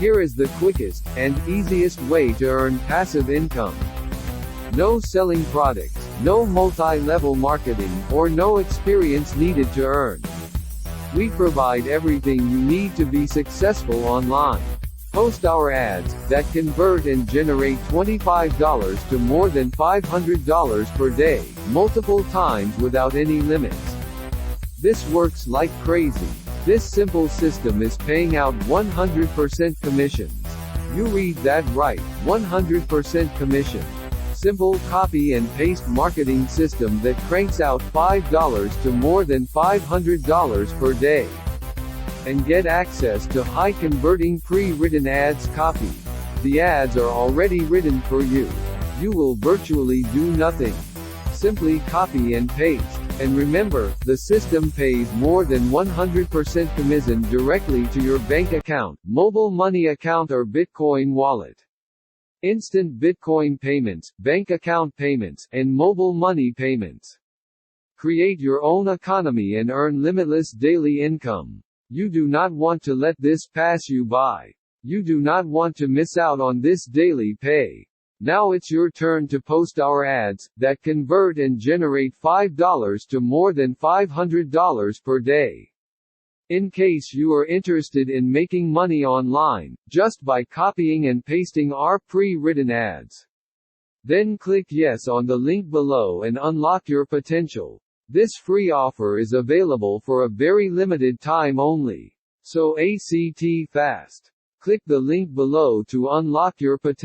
Here is the quickest and easiest way to earn passive income. No selling products, no multi-level marketing, or no experience needed to earn. We provide everything you need to be successful online. Post our ads that convert and generate $25 to more than $500 per day, multiple times without any limits. This works like crazy. This simple system is paying out 100% commissions. You read that right, 100% commission. Simple copy and paste marketing system that cranks out $5 to more than $500 per day. And get access to high-converting pre-written ads copy. The ads are already written for you. You will virtually do nothing. Simply copy and paste. And remember, the system pays more than 100% commission directly to your bank account, mobile money account or Bitcoin wallet. Instant Bitcoin payments, bank account payments, and mobile money payments. Create your own economy and earn limitless daily income. You do not want to let this pass you by. You do not want to miss out on this daily pay. Now it's your turn to post our ads that convert and generate $5 to more than $500 per day. In case you are interested in making money online, just by copying and pasting our pre-written ads. Then click yes on the link below and unlock your potential. This free offer is available for a very limited time only. So act fast. Click the link below to unlock your potential.